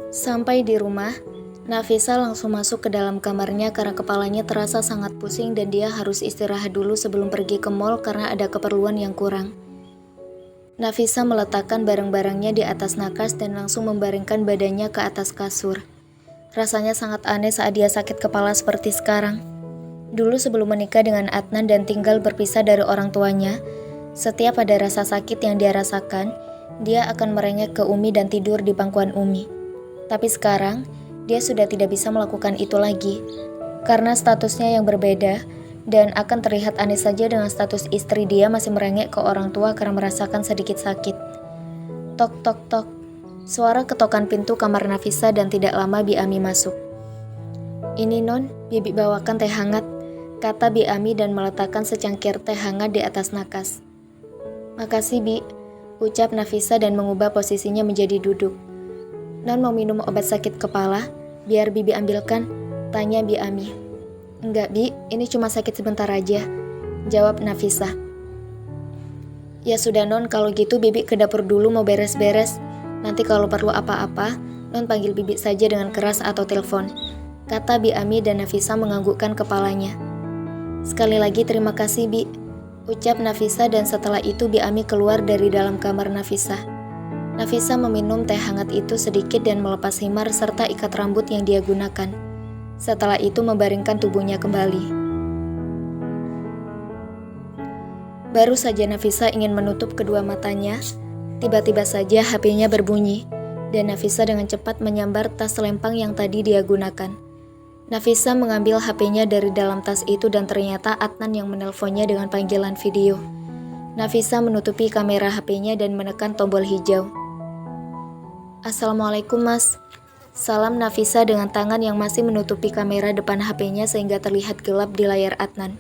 Sampai di rumah, Nafisa langsung masuk ke dalam kamarnya karena kepalanya terasa sangat pusing dan dia harus istirahat dulu sebelum pergi ke mall karena ada keperluan yang kurang. Nafisa meletakkan barang-barangnya di atas nakas dan langsung membaringkan badannya ke atas kasur. Rasanya sangat aneh saat dia sakit kepala seperti sekarang. Dulu sebelum menikah dengan Adnan dan tinggal berpisah dari orang tuanya, setiap ada rasa sakit yang dia rasakan, dia akan merengek ke Umi dan tidur di pangkuan Umi. Tapi sekarang, dia sudah tidak bisa melakukan itu lagi, karena statusnya yang berbeda, dan akan terlihat aneh saja dengan status istri dia masih merengek ke orang tua karena merasakan sedikit sakit. Tok tok tok, suara ketokan pintu kamar Nafisa dan tidak lama Bi Ami masuk. "Ini non, Bibi bawakan teh hangat," kata Bi Ami dan meletakkan secangkir teh hangat di atas nakas. "Makasih Bi," ucap Nafisa dan mengubah posisinya menjadi duduk. "Non mau minum obat sakit kepala? Biar Bibi ambilkan?" tanya Bi Ami. "Enggak Bi, ini cuma sakit sebentar aja," jawab Nafisa. "Ya sudah non, kalau gitu Bibi ke dapur dulu mau beres-beres. Nanti kalau perlu apa-apa, non panggil Bibi saja dengan keras atau telepon," kata Bi Ami dan Nafisa menganggukkan kepalanya. "Sekali lagi terima kasih Bi," ucap Nafisa dan setelah itu Bi Ami keluar dari dalam kamar Nafisa. Nafisa meminum teh hangat itu sedikit dan melepas himar serta ikat rambut yang dia gunakan. Setelah itu membaringkan tubuhnya kembali. Baru saja Nafisa ingin menutup kedua matanya, tiba-tiba saja HP-nya berbunyi, dan Nafisa dengan cepat menyambar tas selempang yang tadi dia gunakan. Nafisa mengambil HP-nya dari dalam tas itu dan ternyata Adnan yang menelponnya dengan panggilan video. Nafisa menutupi kamera HP-nya dan menekan tombol hijau. "Assalamualaikum Mas," salam Nafisa dengan tangan yang masih menutupi kamera depan HP-nya sehingga terlihat gelap di layar Adnan.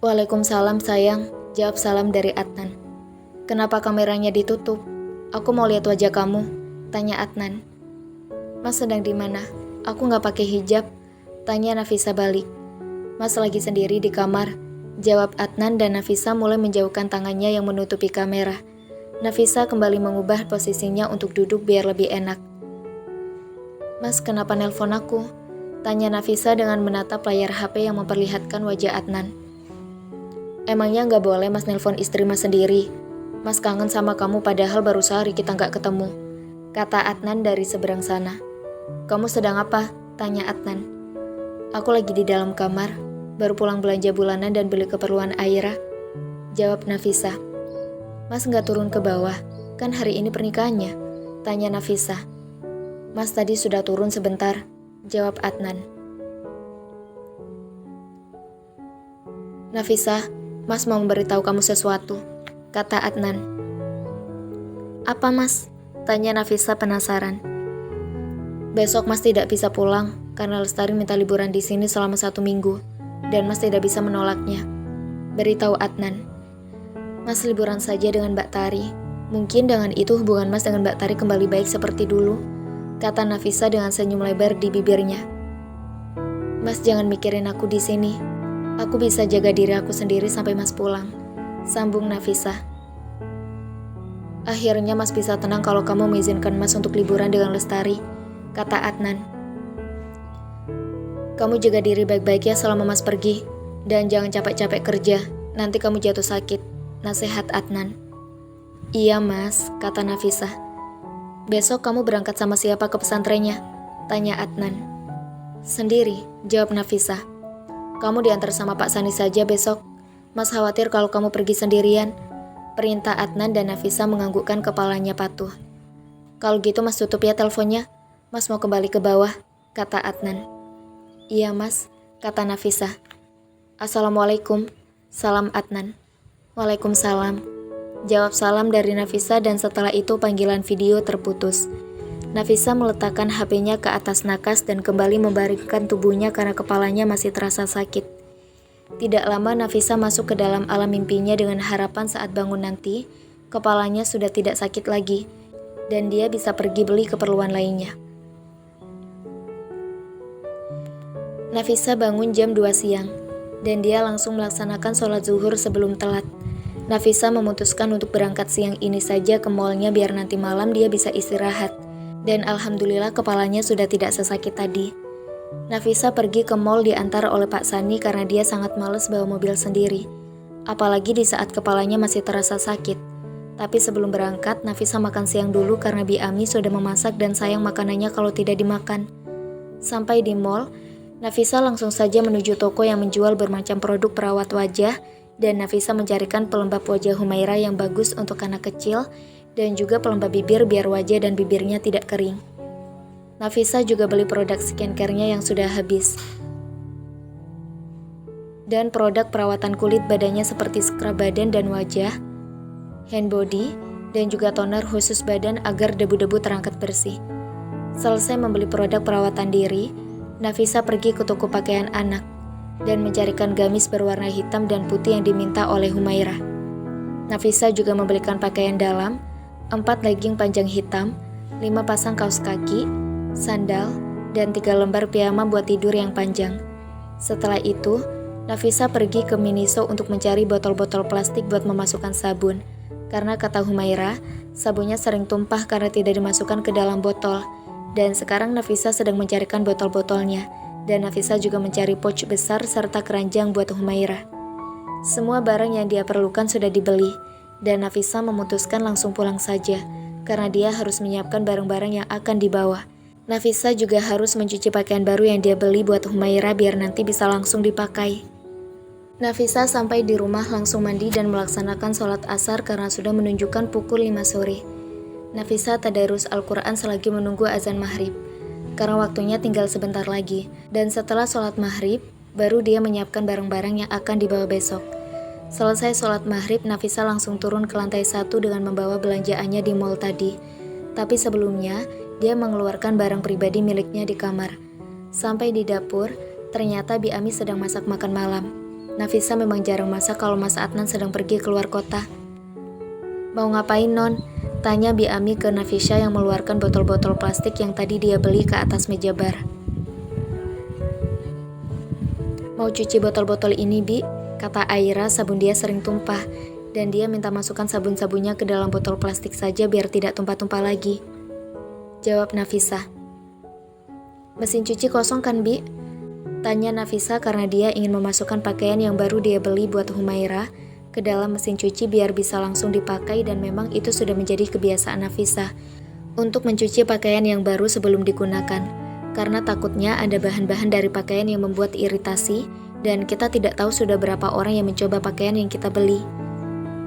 "Waalaikumsalam sayang," jawab salam dari Adnan. "Kenapa kameranya ditutup? Aku mau lihat wajah kamu," tanya Adnan. "Mas sedang di mana? Aku nggak pakai hijab," tanya Nafisa balik. "Mas lagi sendiri di kamar," jawab Adnan dan Nafisa mulai menjauhkan tangannya yang menutupi kamera. Nafisa kembali mengubah posisinya untuk duduk biar lebih enak. "Mas kenapa nelpon aku?" tanya Nafisa dengan menatap layar HP yang memperlihatkan wajah Adnan. "Emangnya nggak boleh Mas nelpon istri Mas sendiri? Mas kangen sama kamu padahal baru sehari kita nggak ketemu," kata Adnan dari seberang sana. "Kamu sedang apa?" tanya Adnan. "Aku lagi di dalam kamar, baru pulang belanja bulanan dan beli keperluan Aira," jawab Nafisa. "Mas nggak turun ke bawah? Kan hari ini pernikahannya?" tanya Nafisa. "Mas tadi sudah turun sebentar," jawab Adnan. "Nafisa, Mas mau memberitahu kamu sesuatu," kata Adnan. "Apa Mas?" tanya Nafisa penasaran. "Besok Mas tidak bisa pulang karena Lestari minta liburan di sini selama 1 minggu dan Mas tidak bisa menolaknya," beritahu Adnan. "Mas liburan saja dengan Mbak Tari. Mungkin dengan itu hubungan Mas dengan Mbak Tari kembali baik seperti dulu," kata Nafisa dengan senyum lebar di bibirnya. "Mas jangan mikirin aku di sini. Aku bisa jaga diri aku sendiri sampai Mas pulang," sambung Nafisa. "Akhirnya Mas bisa tenang kalau kamu mengizinkan Mas untuk liburan dengan Lestari," kata Adnan. "Kamu jaga diri baik-baik ya selama Mas pergi, dan jangan capek-capek kerja, nanti kamu jatuh sakit," nasihat Adnan. "Iya Mas," kata Nafisa. "Besok kamu berangkat sama siapa ke pesantrennya?" tanya Adnan. "Sendiri," jawab Nafisa. "Kamu diantar sama Pak Sani saja besok. Mas khawatir kalau kamu pergi sendirian," perintah Adnan dan Nafisa menganggukkan kepalanya patuh. "Kalau gitu Mas tutup ya teleponnya. Mas mau kembali ke bawah," kata Adnan. "Iya Mas," kata Nafisa. "Assalamualaikum," salam Adnan. "Waalaikumsalam," jawab salam dari Nafisa dan setelah itu panggilan video terputus. Nafisa meletakkan HP-nya ke atas nakas dan kembali membaringkan tubuhnya karena kepalanya masih terasa sakit. Tidak lama Nafisa masuk ke dalam alam mimpinya dengan harapan saat bangun nanti, kepalanya sudah tidak sakit lagi, dan dia bisa pergi beli keperluan lainnya. Nafisa bangun jam 2 siang, dan dia langsung melaksanakan sholat zuhur sebelum telat. Nafisa memutuskan untuk berangkat siang ini saja ke mallnya biar nanti malam dia bisa istirahat. Dan alhamdulillah kepalanya sudah tidak sesakit tadi. Nafisa pergi ke mall diantar oleh Pak Sani karena dia sangat malas bawa mobil sendiri. Apalagi di saat kepalanya masih terasa sakit. Tapi sebelum berangkat, Nafisa makan siang dulu karena Bi Ami sudah memasak dan sayang makanannya kalau tidak dimakan. Sampai di mall, Nafisa langsung saja menuju toko yang menjual bermacam produk perawat wajah dan Nafisa mencarikan pelembab wajah Humaira yang bagus untuk anak kecil dan juga pelembab bibir biar wajah dan bibirnya tidak kering. Nafisa juga beli produk skincare-nya yang sudah habis. Dan produk perawatan kulit badannya seperti scrub badan dan wajah, hand body, dan juga toner khusus badan agar debu-debu terangkat bersih. Selesai membeli produk perawatan diri, Nafisa pergi ke toko pakaian anak dan mencarikan gamis berwarna hitam dan putih yang diminta oleh Humaira. Nafisa juga membelikan pakaian dalam, 4 legging panjang hitam, 5 pasang kaos kaki, sandal, dan 3 lembar piyama buat tidur yang panjang. Setelah itu, Nafisa pergi ke Miniso untuk mencari botol-botol plastik buat memasukkan sabun. Karena kata Humaira, sabunnya sering tumpah karena tidak dimasukkan ke dalam botol. Dan sekarang Nafisa sedang mencarikan botol-botolnya. Dan Nafisa juga mencari pouch besar serta keranjang buat Humaira. Semua barang yang dia perlukan sudah dibeli. Dan Nafisa memutuskan langsung pulang saja. Karena dia harus menyiapkan barang-barang yang akan dibawa. Nafisa juga harus mencuci pakaian baru yang dia beli buat Humaira biar nanti bisa langsung dipakai. Nafisa sampai di rumah langsung mandi dan melaksanakan sholat asar karena sudah menunjukkan pukul 5 sore. Nafisa tadarus Al-Quran selagi menunggu azan maghrib, karena waktunya tinggal sebentar lagi. Dan setelah sholat maghrib, baru dia menyiapkan barang-barang yang akan dibawa besok. Selesai sholat maghrib, Nafisa langsung turun ke lantai 1 dengan membawa belanjaannya di mall tadi. Tapi sebelumnya, dia mengeluarkan barang pribadi miliknya di kamar. Sampai di dapur, ternyata Bi Ami sedang masak makan malam. Nafisa memang jarang masak kalau Mas Adnan sedang pergi keluar kota. "Mau ngapain, Non?" tanya Bi Ami ke Nafisa yang mengeluarkan botol-botol plastik yang tadi dia beli ke atas meja bar. "Mau cuci botol-botol ini, Bi," kata Aira. Sabun dia sering tumpah, dan dia minta masukkan sabun-sabunnya ke dalam botol plastik saja biar tidak tumpah-tumpah lagi. Jawab Nafisa. "Mesin cuci kosong kan, Bi?" tanya Nafisa karena dia ingin memasukkan pakaian yang baru dia beli buat Humaira ke dalam mesin cuci biar bisa langsung dipakai dan memang itu sudah menjadi kebiasaan Nafisa untuk mencuci pakaian yang baru sebelum digunakan karena takutnya ada bahan-bahan dari pakaian yang membuat iritasi dan kita tidak tahu sudah berapa orang yang mencoba pakaian yang kita beli.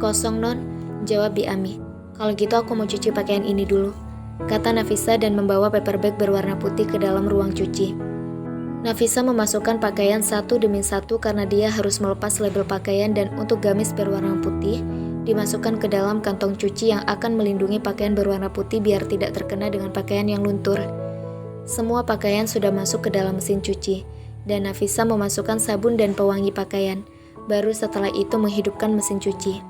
"Kosong, Non," jawab Bi Ami. "Kalau gitu aku mau cuci pakaian ini dulu," kata Nafisa dan membawa paper bag berwarna putih ke dalam ruang cuci. Nafisa memasukkan pakaian satu demi satu karena dia harus melepas label pakaian dan untuk gamis berwarna putih dimasukkan ke dalam kantong cuci yang akan melindungi pakaian berwarna putih biar tidak terkena dengan pakaian yang luntur. Semua pakaian sudah masuk ke dalam mesin cuci dan Nafisa memasukkan sabun dan pewangi pakaian. Baru setelah itu menghidupkan mesin cuci.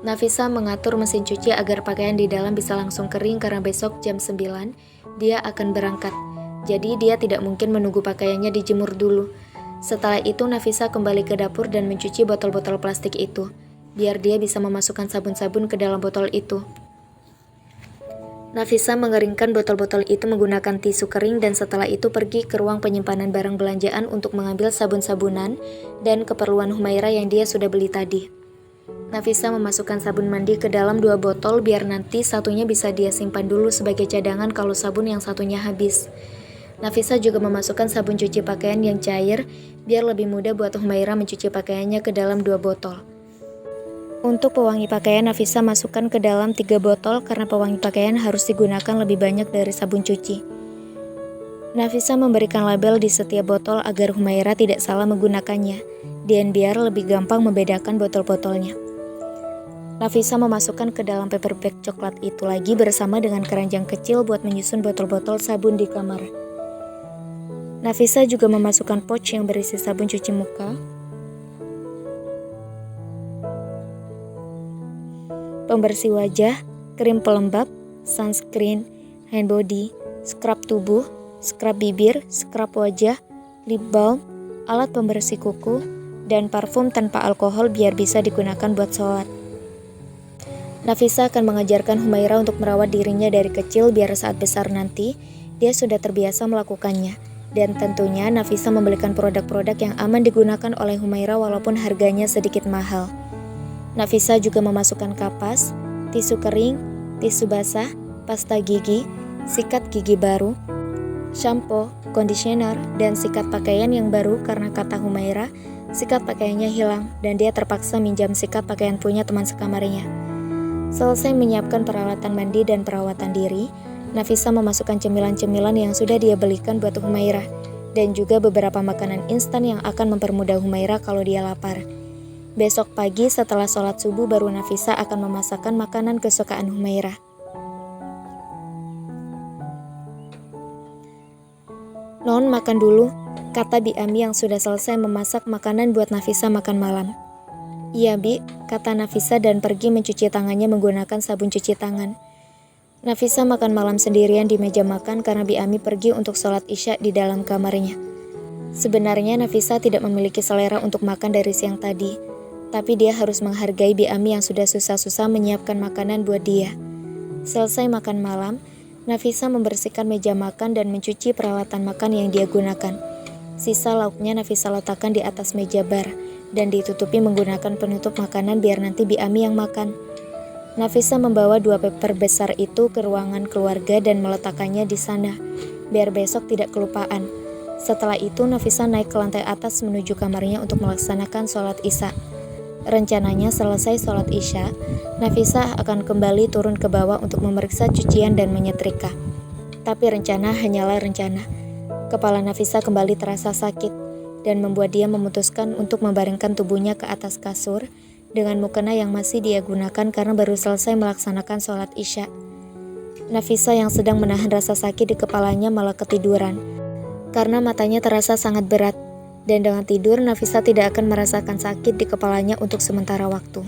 Nafisa mengatur mesin cuci agar pakaian di dalam bisa langsung kering karena besok jam 9 dia akan berangkat. Jadi dia tidak mungkin menunggu pakaiannya dijemur dulu. Setelah itu Nafisa kembali ke dapur dan mencuci botol-botol plastik itu, biar dia bisa memasukkan sabun-sabun ke dalam botol itu. Nafisa mengeringkan botol-botol itu menggunakan tisu kering dan setelah itu pergi ke ruang penyimpanan barang belanjaan untuk mengambil sabun-sabunan dan keperluan Humaira yang dia sudah beli tadi. Nafisa memasukkan sabun mandi ke dalam 2 botol biar nanti satunya bisa dia simpan dulu sebagai cadangan kalau sabun yang satunya habis. Nafisa juga memasukkan sabun cuci pakaian yang cair biar lebih mudah buat Humaira mencuci pakaiannya ke dalam 2 botol. Untuk pewangi pakaian Nafisa masukkan ke dalam 3 botol karena pewangi pakaian harus digunakan lebih banyak dari sabun cuci. Nafisa memberikan label di setiap botol agar Humaira tidak salah menggunakannya dan biar lebih gampang membedakan botol-botolnya. Nafisa memasukkan ke dalam paper bag coklat itu lagi bersama dengan keranjang kecil buat menyusun botol-botol sabun di kamar. Nafisa juga memasukkan pouch yang berisi sabun cuci muka, pembersih wajah, krim pelembab, sunscreen, hand body, scrub tubuh, scrub bibir, scrub wajah, lip balm, alat pembersih kuku, dan parfum tanpa alkohol biar bisa digunakan buat sholat. Nafisa akan mengajarkan Humaira untuk merawat dirinya dari kecil biar saat besar nanti, dia sudah terbiasa melakukannya. Dan tentunya Nafisa membelikan produk-produk yang aman digunakan oleh Humaira walaupun harganya sedikit mahal. Nafisa juga memasukkan kapas, tisu kering, tisu basah, pasta gigi, sikat gigi baru, shampoo, conditioner, dan sikat pakaian yang baru karena kata Humaira, sikat pakaiannya hilang dan dia terpaksa minjam sikat pakaian punya teman sekamarnya. Selesai menyiapkan peralatan mandi dan perawatan diri, Nafisa memasukkan cemilan-cemilan yang sudah dia belikan buat Humaira dan juga beberapa makanan instan yang akan mempermudah Humaira kalau dia lapar. Besok pagi setelah sholat subuh baru Nafisa akan memasakkan makanan kesukaan Humaira. "Non, makan dulu," kata Bi Ami yang sudah selesai memasak makanan buat Nafisa makan malam. "Iya, Bi," kata Nafisa dan pergi mencuci tangannya menggunakan sabun cuci tangan. Nafisa makan malam sendirian di meja makan karena Bi Ami pergi untuk sholat isya di dalam kamarnya. Sebenarnya Nafisa tidak memiliki selera untuk makan dari siang tadi, tapi dia harus menghargai Bi Ami yang sudah susah-susah menyiapkan makanan buat dia. Selesai makan malam, Nafisa membersihkan meja makan dan mencuci peralatan makan yang dia gunakan. Sisa lauknya Nafisa letakkan di atas meja bar dan ditutupi menggunakan penutup makanan biar nanti Bi Ami yang makan. Nafisa membawa 2 paper besar itu ke ruangan keluarga dan meletakkannya di sana, biar besok tidak kelupaan. Setelah itu Nafisa naik ke lantai atas menuju kamarnya untuk melaksanakan sholat isya. Rencananya selesai sholat isya, Nafisa akan kembali turun ke bawah untuk memeriksa cucian dan menyetrika. Tapi rencana hanyalah rencana. Kepala Nafisa kembali terasa sakit dan membuat dia memutuskan untuk membaringkan tubuhnya ke atas kasur dengan mukena yang masih dia gunakan karena baru selesai melaksanakan sholat isya. Nafisa yang sedang menahan rasa sakit di kepalanya malah ketiduran karena matanya terasa sangat berat, dan dengan tidur Nafisa tidak akan merasakan sakit di kepalanya untuk sementara waktu.